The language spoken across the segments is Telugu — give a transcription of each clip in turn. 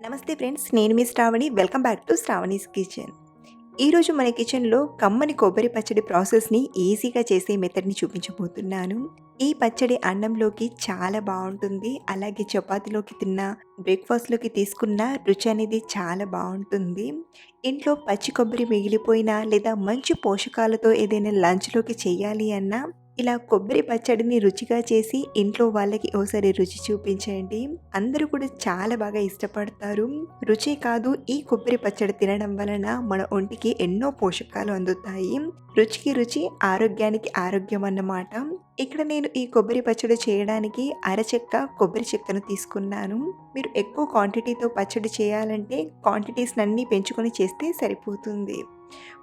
నమస్తే ఫ్రెండ్స్, నేను మీ Sravani. Welcome back to Sravani's kitchen. ఈరోజు మన కిచెన్లో కమ్మని కొబ్బరి పచ్చడి ప్రాసెస్ని ఈజీగా చేసే మెథడ్ని చూపించబోతున్నాను. ఈ పచ్చడి అన్నంలోకి చాలా బాగుంటుంది. అలాగే చపాతీలోకి తిన్నా, బ్రేక్ఫాస్ట్లోకి తీసుకున్న రుచి అనేది చాలా బాగుంటుంది. ఇంట్లో పచ్చి కొబ్బరి మిగిలిపోయినా లేదా మంచి పోషకాలతో ఏదైనా లంచ్లోకి చేయాలి అన్నా ఇలా కొబ్బరి పచ్చడిని రుచిగా చేసి ఇంట్లో వాళ్ళకి ఓసారి రుచి చూపించండి. అందరూ కూడా చాలా బాగా ఇష్టపడతారు. రుచి కాదు, ఈ కొబ్బరి పచ్చడి తినడం వలన మన ఒంటికి ఎన్నో పోషకాలు అందుతాయి. రుచికి రుచి, ఆరోగ్యానికి ఆరోగ్యం అన్నమాట. ఇక్కడ నేను ఈ కొబ్బరి పచ్చడి చేయడానికి అరచెక్క కొబ్బరి చెక్కను తీసుకున్నాను. మీరు ఎక్కువ క్వాంటిటీతో పచ్చడి చేయాలంటే క్వాంటిటీస్ అన్నీ పెంచుకొని చేస్తే సరిపోతుంది.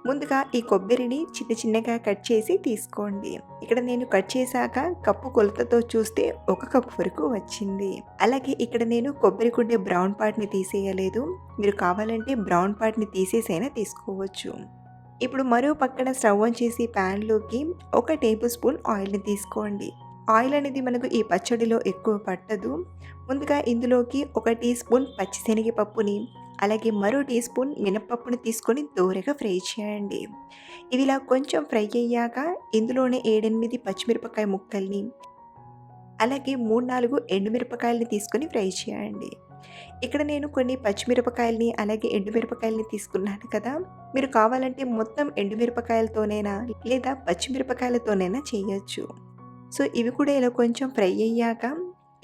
ముందుగా ఈ కొబ్బరిని చిన్న చిన్నగా కట్ చేసి తీసుకోండి. ఇక్కడ నేను కట్ చేశాక కప్పు కొలతతో చూస్తే 1 కప్పు వరకు వచ్చింది. అలాగే ఇక్కడ నేను కొబ్బరికి ఉండే బ్రౌన్ పార్ట్ని తీసేయలేదు. మీరు కావాలంటే బ్రౌన్ పార్ట్ని తీసేసైనా తీసుకోవచ్చు. ఇప్పుడు మరో పక్కన స్టవ్ ఆన్ చేసి ప్యాన్లోకి 1 టేబుల్ స్పూన్ ఆయిల్ని తీసుకోండి. ఆయిల్ అనేది మనకు ఈ పచ్చడిలో ఎక్కువ పట్టదు. ముందుగా ఇందులోకి 1 టీ స్పూన్ పచ్చిశనగపప్పుని, అలాగే మరో టీ స్పూన్ మినపప్పుని తీసుకొని దోరగా ఫ్రై చేయండి. ఇవి ఇలా కొంచెం ఫ్రై అయ్యాక ఇందులోనే 7-8 పచ్చిమిరపకాయ ముక్కల్ని, అలాగే 3-4 ఎండుమిరపకాయలని తీసుకొని ఫ్రై చేయండి. ఇక్కడ నేను కొన్ని పచ్చిమిరపకాయలని అలాగే ఎండుమిరపకాయలని తీసుకున్నాను కదా. మీరు కావాలంటే మొత్తం ఎండుమిరపకాయలతోనైనా లేదా పచ్చిమిరపకాయలతోనైనా చేయొచ్చు. సో ఇవి కూడా ఇలా కొంచెం ఫ్రై అయ్యాక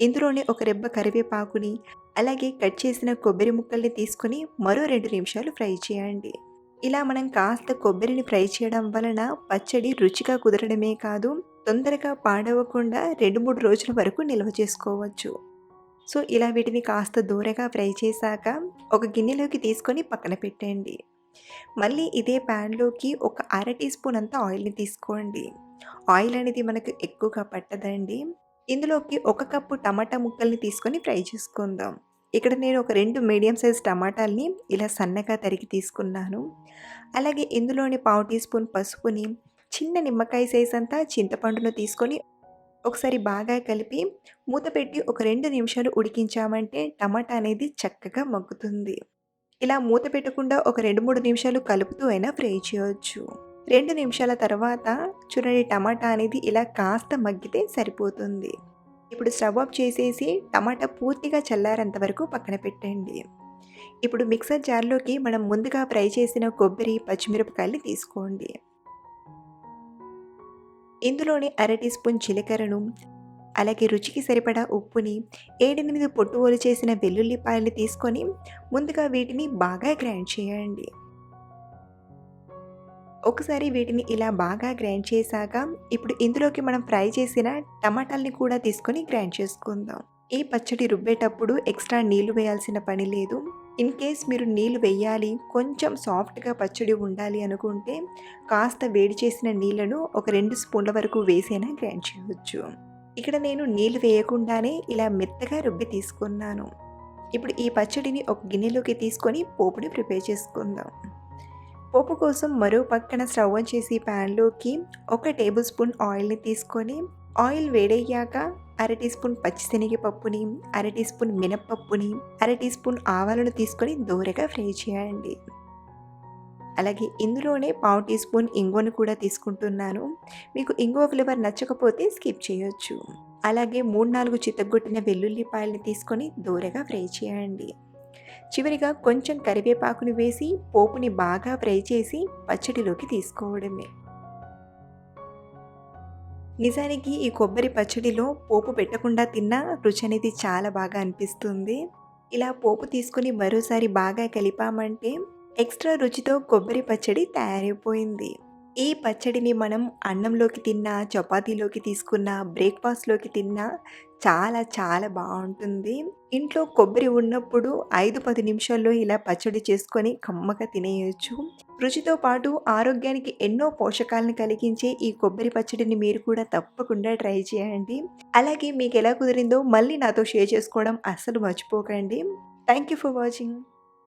ఇందులోనే ఒక రెబ్బ కరివేపాకుని, అలాగే కట్ చేసిన కొబ్బరి ముక్కల్ని తీసుకొని మరో 2 నిమిషాలు ఫ్రై చేయండి. ఇలా మనం కాస్త కొబ్బరిని ఫ్రై చేయడం వలన పచ్చడి రుచిగా కుదరడమే కాదు, తొందరగా పాడవకుండా 2-3 రోజుల వరకు నిల్వ చేసుకోవచ్చు. సో ఇలా వీటిని కాస్త దూరగా ఫ్రై చేశాక ఒక గిన్నెలోకి తీసుకొని పక్కన పెట్టండి. మళ్ళీ ఇదే ప్యాన్లోకి ఒక అర టీ స్పూన్ అంతా ఆయిల్ని తీసుకోండి. ఆయిల్ అనేది మనకు ఎక్కువగా పట్టదండి. ఇందులోకి 1 కప్పు టమాటా ముక్కల్ని తీసుకొని ఫ్రై చేసుకుందాం. ఇక్కడ నేను ఒక 2 మీడియం సైజ్ టమాటాలని ఇలా సన్నగా తరిగి తీసుకున్నాను. అలాగే ఇందులోని పావు టీ స్పూన్ పసుపుని, చిన్న నిమ్మకాయ సైజ్ అంతా చింతపండును తీసుకొని ఒకసారి బాగా కలిపి మూత పెట్టి ఒక 2 నిమిషాలు ఉడికించామంటే టమాటా అనేది చక్కగా మగ్గుతుంది. ఇలా మూత పెట్టకుండా ఒక 2-3 నిమిషాలు కలుపుతూ అయినా ఫ్రై చేయొచ్చు. 2 నిమిషాల తర్వాత చూడండి, టమాటా అనేది ఇలా కాస్త మగ్గితే సరిపోతుంది. ఇప్పుడు స్టవ్ ఆఫ్ చేసేసి టమాటా పూర్తిగా చల్లారేంత వరకు పక్కన పెట్టండి. ఇప్పుడు మిక్సర్ జార్లోకి మనం ముందుగా ఫ్రై చేసిన కొబ్బరి, పచ్చిమిరపకాయలు తీసుకోండి. ఇందులోని అర టీ స్పూన్ జీలకర్రను, అలాగే రుచికి సరిపడా ఉప్పుని, 7-8 పొట్టు చేసిన వెల్లుల్లిపాయలు తీసుకొని ముందుగా వీటిని బాగా గ్రైండ్ చేయండి. ఒకసారి వీటిని ఇలా బాగా గ్రైండ్ చేశాక ఇప్పుడు ఇందులోకి మనం ఫ్రై చేసిన టమాటాలని కూడా తీసుకొని గ్రైండ్ చేసుకుందాం. ఈ పచ్చడి రుబ్బేటప్పుడు ఎక్స్ట్రా నీళ్లు వేయాల్సిన పని లేదు. ఇన్ కేస్ మీరు నీళ్లు వేయాలి, కొంచెం సాఫ్ట్గా పచ్చడి ఉండాలి అనుకుంటే కాస్త వేడి చేసిన నీళ్లను ఒక 2 స్పూన్ల వరకు వేసైనా గ్రైండ్ చేయవచ్చు. ఇక్కడ నేను నీళ్లు వేయకుండానే ఇలా మెత్తగా రుబ్బి తీసుకున్నాను. ఇప్పుడు ఈ పచ్చడిని ఒక గిన్నెలోకి తీసుకొని పోపుని ప్రిపేర్ చేసుకుందాం. పోపు కోసం మరో పక్కన స్టవ్ ఆన్ చేసి ప్యాన్లోకి 1 టేబుల్ స్పూన్ ఆయిల్ని తీసుకొని ఆయిల్ వేడయ్యాక అర టీ స్పూన్ పచ్చిశనగపప్పుని, అర టీ స్పూన్ మినప్పప్పుని, అర టీ స్పూన్ ఆవాలను తీసుకొని దోరగా ఫ్రై చేయండి. అలాగే ఇందులోనే పావు టీ స్పూన్ ఇంగువను కూడా తీసుకుంటున్నాను. మీకు ఇంగువ ఫ్లేవర్ నచ్చకపోతే స్కిప్ చేయొచ్చు. అలాగే 3-4 చితగ్గొట్టిన వెల్లుల్లిపాయలని తీసుకొని దోరగా ఫ్రై చేయండి. చివరిగా కొంచెం కరివేపాకుని వేసి పోపుని బాగా ఫ్రై చేసి పచ్చడిలోకి తీసుకోవడమే. నిజానికి ఈ కొబ్బరి పచ్చడిలో పోపు పెట్టకుండా తిన్నా రుచి అనేది చాలా బాగా అనిపిస్తుంది. ఇలా పోపు తీసుకొని మరోసారి బాగా కలిపామంటే ఎక్స్ట్రా రుచితో కొబ్బరి పచ్చడి తయారైపోయింది. ఈ పచ్చడిని మనం అన్నంలోకి తిన్నా, చపాతీలోకి తీసుకున్నా, బ్రేక్ఫాస్ట్లోకి తిన్నా చాలా చాలా బాగుంటుంది. ఇంట్లో కొబ్బరి ఉన్నప్పుడు 5-10 నిమిషాల్లో ఇలా పచ్చడి చేసుకొని కమ్మగా తినేయొచ్చు. రుచితో పాటు ఆరోగ్యానికి ఎన్నో పోషకాలను కలిగించే ఈ కొబ్బరి పచ్చడిని మీరు కూడా తప్పకుండా ట్రై చేయండి. అలాగే మీకు ఎలా కుదిరిందో మళ్ళీ నాతో షేర్ చేసుకోవడం అస్సలు మర్చిపోకండి. Thank you for watching.